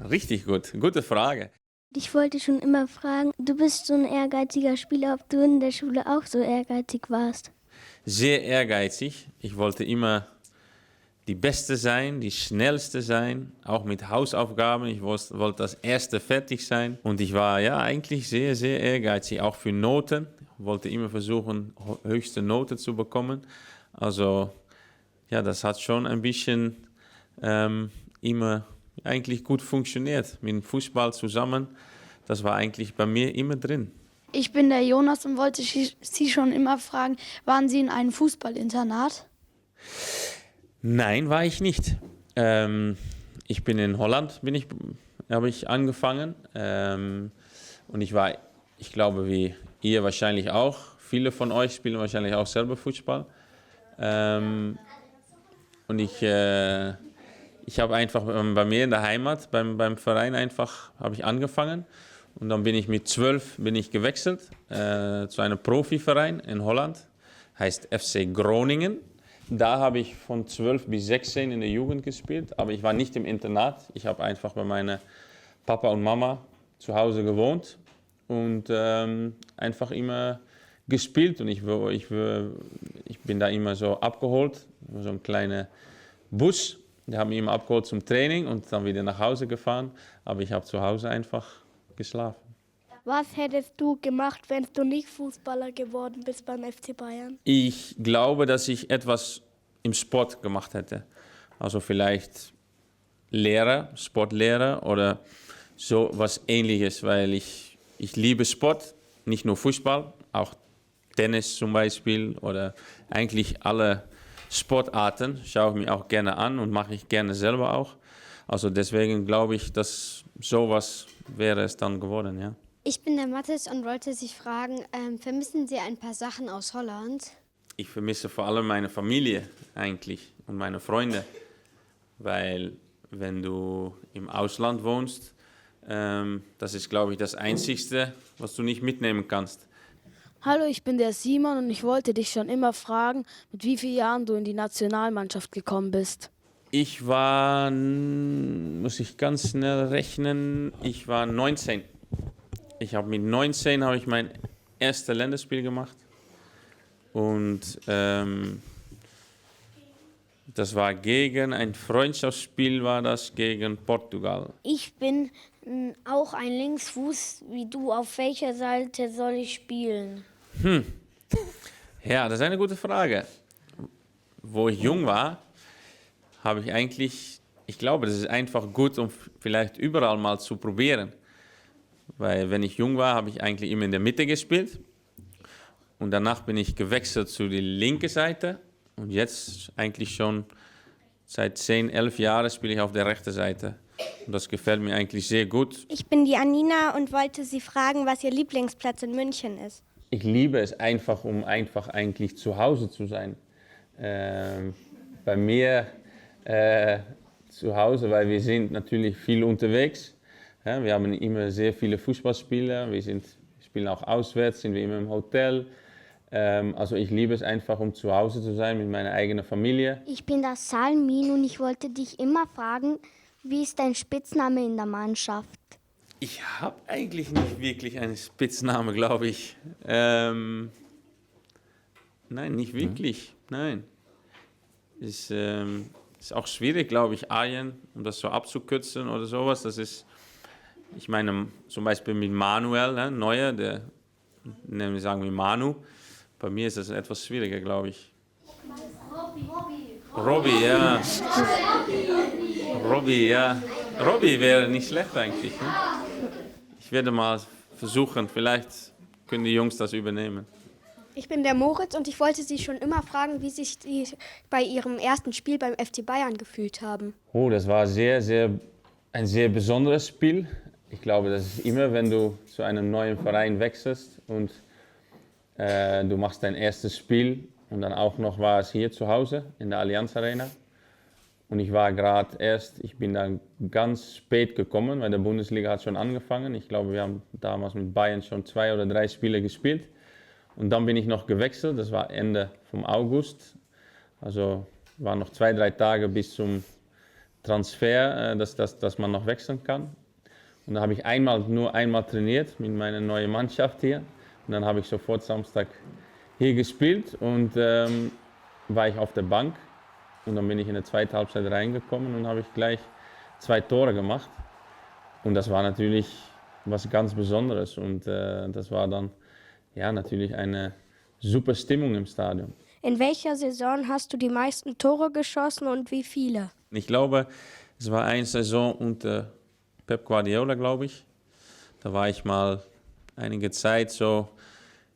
Richtig gut, gute Frage. Ich wollte schon immer fragen, du bist so ein ehrgeiziger Spieler, ob du in der Schule auch so ehrgeizig warst. Sehr ehrgeizig. Ich wollte immer die Beste sein, die Schnellste sein, auch mit Hausaufgaben. Ich wollte das Erste fertig sein. Und ich war ja eigentlich sehr, sehr ehrgeizig, auch für Noten. Ich wollte immer versuchen, höchste Noten zu bekommen. Also ja, das hat schon ein bisschen immer eigentlich gut funktioniert. Mit dem Fußball zusammen, das war eigentlich bei mir immer drin. Ich bin der Jonas und wollte Sie schon immer fragen, waren Sie in einem Fußballinternat? Nein, war ich nicht. Ich bin in Holland, habe ich angefangen. Und ich glaube, wie ihr wahrscheinlich auch, viele von euch spielen wahrscheinlich auch selber Fußball. Und ich habe einfach bei mir in der Heimat, beim Verein einfach, habe ich angefangen. Und dann bin ich mit 12 gewechselt zu einem Profiverein in Holland, heißt FC Groningen. Da habe ich von 12 bis 16 in der Jugend gespielt, aber ich war nicht im Internat. Ich habe einfach bei meiner Papa und Mama zu Hause gewohnt und einfach immer gespielt. Und ich bin da immer so abgeholt, so ein kleiner Bus. Die haben mich immer abgeholt zum Training und dann wieder nach Hause gefahren. Aber ich habe zu Hause einfach geschlafen. Was hättest du gemacht, wenn du nicht Fußballer geworden bist beim FC Bayern? Ich glaube, dass ich etwas im Sport gemacht hätte. Also vielleicht Lehrer, Sportlehrer oder so was Ähnliches, weil ich liebe Sport, nicht nur Fußball, auch Tennis zum Beispiel oder eigentlich alle Sportarten schaue ich mir auch gerne an und mache ich gerne selber auch. Also deswegen glaube ich, dass sowas wäre es dann geworden, ja. Ich bin der Mathis und wollte Sie fragen, vermissen Sie ein paar Sachen aus Holland? Ich vermisse vor allem meine Familie eigentlich und meine Freunde, weil wenn du im Ausland wohnst, das ist, glaube ich, das Einzigste, was du nicht mitnehmen kannst. Hallo, ich bin der Simon und ich wollte dich schon immer fragen, mit wie vielen Jahren du in die Nationalmannschaft gekommen bist. Ich war, muss ich ganz schnell rechnen, ich war 19. Mit 19 habe ich mein erstes Länderspiel gemacht und das war gegen ein Freundschaftsspiel, war das gegen Portugal. Ich bin auch ein Linksfuß wie du. Auf welcher Seite soll ich spielen? Ja, das ist eine gute Frage. Wo ich jung war, habe ich glaube, das ist einfach gut, um vielleicht überall mal zu probieren. Weil wenn ich jung war, habe ich eigentlich immer in der Mitte gespielt. Und danach bin ich gewechselt zu der linken Seite. Und jetzt eigentlich schon seit 10, 11 Jahren spiele ich auf der rechten Seite. Und das gefällt mir eigentlich sehr gut. Ich bin die Anina und wollte Sie fragen, was Ihr Lieblingsplatz in München ist. Ich liebe es einfach, um einfach eigentlich zu Hause zu sein. Bei mir zu Hause, weil wir sind natürlich viel unterwegs. Ja, wir haben immer sehr viele Fußballspieler. Wir spielen auch auswärts, sind wir immer im Hotel. Also ich liebe es einfach, um zu Hause zu sein mit meiner eigenen Familie. Ich bin der Salmin und ich wollte dich immer fragen, wie ist dein Spitzname in der Mannschaft? Ich habe eigentlich nicht wirklich einen Spitzname, glaube ich. Nein, nicht wirklich. Nein. Ist auch schwierig, glaube ich, Arjen, um das so abzukürzen oder sowas. Ich meine, zum Beispiel mit Manuel, Neuer, sagen wir Manu. Bei mir ist das etwas schwieriger, glaube ich. Robbie, ja. Robbie, ja. Robbie wäre nicht schlecht eigentlich. Ne? Ich werde mal versuchen, vielleicht können die Jungs das übernehmen. Ich bin der Moritz und ich wollte Sie schon immer fragen, wie sich Sie bei Ihrem ersten Spiel beim FC Bayern gefühlt haben. Oh, das war ein sehr besonderes Spiel. Ich glaube, das ist immer, wenn du zu einem neuen Verein wechselst und du machst dein erstes Spiel und dann auch noch war es hier zu Hause in der Allianz Arena. Und ich bin dann ganz spät gekommen, weil der Bundesliga hat schon angefangen. Ich glaube, wir haben damals mit Bayern schon 2 oder 3 Spiele gespielt. Und dann bin ich noch gewechselt, das war Ende vom August. Also waren noch 2, 3 Tage bis zum Transfer, dass man noch wechseln kann. Und dann habe ich nur einmal trainiert mit meiner neuen Mannschaft hier. Und dann habe ich sofort Samstag hier gespielt und war ich auf der Bank. Und dann bin ich in der zweiten Halbzeit reingekommen und habe ich gleich 2 Tore gemacht. Und das war natürlich was ganz Besonderes. Und das war dann ja natürlich eine super Stimmung im Stadion. In welcher Saison hast du die meisten Tore geschossen und wie viele? Ich glaube, es war eine Saison unter Pep Guardiola, glaube ich. Da war ich mal einige Zeit so,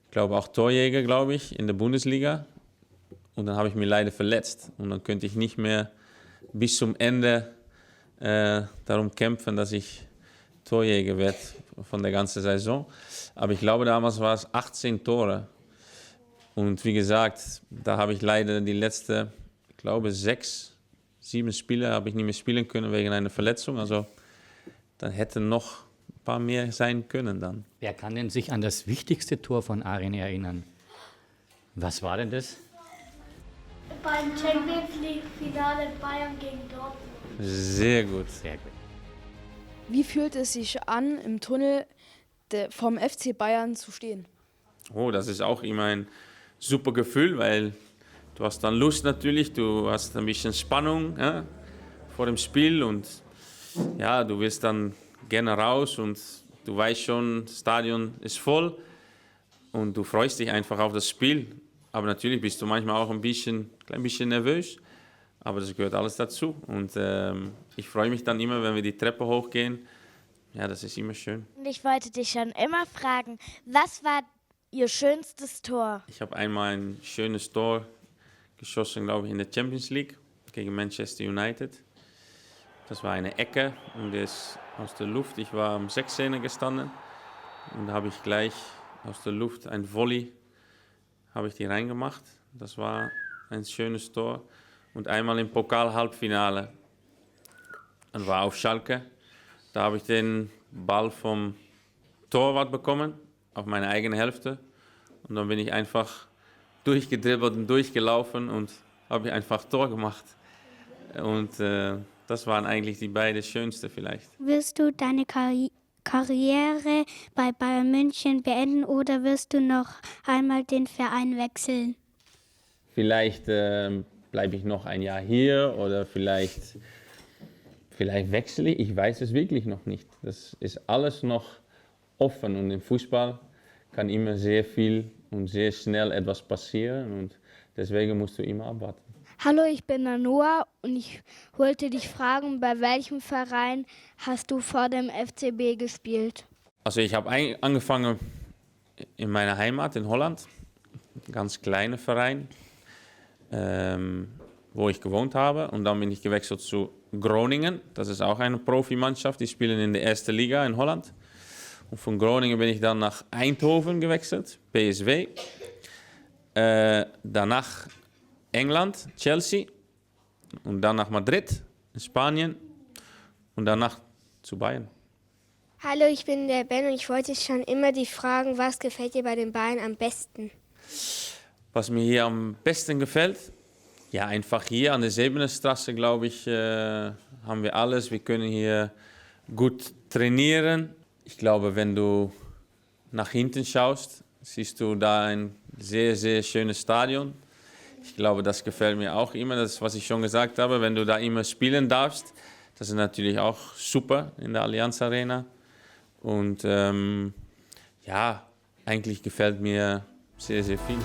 ich glaube auch Torjäger, glaube ich, in der Bundesliga. Und dann habe ich mich leider verletzt. Und dann könnte ich nicht mehr bis zum Ende darum kämpfen, dass ich Torjäger werde von der ganzen Saison. Aber ich glaube, damals war es 18 Tore. Und wie gesagt, da habe ich leider die letzten, ich glaube 6, 7 Spiele habe ich nicht mehr spielen können wegen einer Verletzung. Also dann hätten noch ein paar mehr sein können dann. Wer kann denn sich an das wichtigste Tor von Arin erinnern? Was war denn das? Beim Champions League-Finale Bayern gegen Dortmund. Sehr gut. Sehr gut. Wie fühlt es sich an, im Tunnel vom FC Bayern zu stehen? Oh, das ist auch immer ein super Gefühl, weil du hast dann Lust natürlich, du hast ein bisschen Spannung ja, vor dem Spiel und ja, du willst dann gerne raus und du weißt schon, das Stadion ist voll und du freust dich einfach auf das Spiel. Aber natürlich bist du manchmal auch ein klein bisschen nervös, aber das gehört alles dazu. Und ich freue mich dann immer, wenn wir die Treppe hochgehen. Ja, das ist immer schön. Und ich wollte dich schon immer fragen, was war Ihr schönstes Tor? Ich habe einmal ein schönes Tor geschossen, glaube ich, in der Champions League gegen Manchester United. Das war eine Ecke und das aus der Luft. Ich war am 16er gestanden und da habe ich gleich aus der Luft ein Volley habe ich die reingemacht. Das war ein schönes Tor. Und einmal im Pokal-Halbfinale. Und war auf Schalke. Da habe ich den Ball vom Torwart bekommen, auf meine eigene Hälfte. Und dann bin ich einfach durchgedribbelt und durchgelaufen und habe ich einfach Tor gemacht. Und das waren eigentlich die beiden schönsten vielleicht. Wirst du deine Karriere bei Bayern München beenden oder wirst du noch einmal den Verein wechseln? Vielleicht bleibe ich noch ein Jahr hier oder vielleicht wechsle ich. Ich weiß es wirklich noch nicht. Das ist alles noch offen und im Fußball kann immer sehr viel und sehr schnell etwas passieren und deswegen musst du immer abwarten. Hallo, ich bin Noah und ich wollte dich fragen, bei welchem Verein hast du vor dem FCB gespielt? Also ich habe angefangen in meiner Heimat in Holland, ein ganz kleiner Verein, wo ich gewohnt habe. Und dann bin ich gewechselt zu Groningen. Das ist auch eine Profimannschaft, die spielen in der ersten Liga in Holland. Und von Groningen bin ich dann nach Eindhoven gewechselt, PSV. Danach England, Chelsea. Und dann nach Madrid, in Spanien. Und danach zu Bayern. Hallo, ich bin der Ben und ich wollte schon immer die fragen, was gefällt dir bei den Bayern am besten? Was mir hier am besten gefällt, ja, einfach hier an der Sebenerstraße, glaube ich, haben wir alles. Wir können hier gut trainieren. Ich glaube, wenn du nach hinten schaust, siehst du da ein sehr, sehr schönes Stadion. Ich glaube, das gefällt mir auch immer, das, was ich schon gesagt habe, wenn du da immer spielen darfst. Das ist natürlich auch super in der Allianz Arena. Und ja, eigentlich gefällt mir sehr, sehr viel.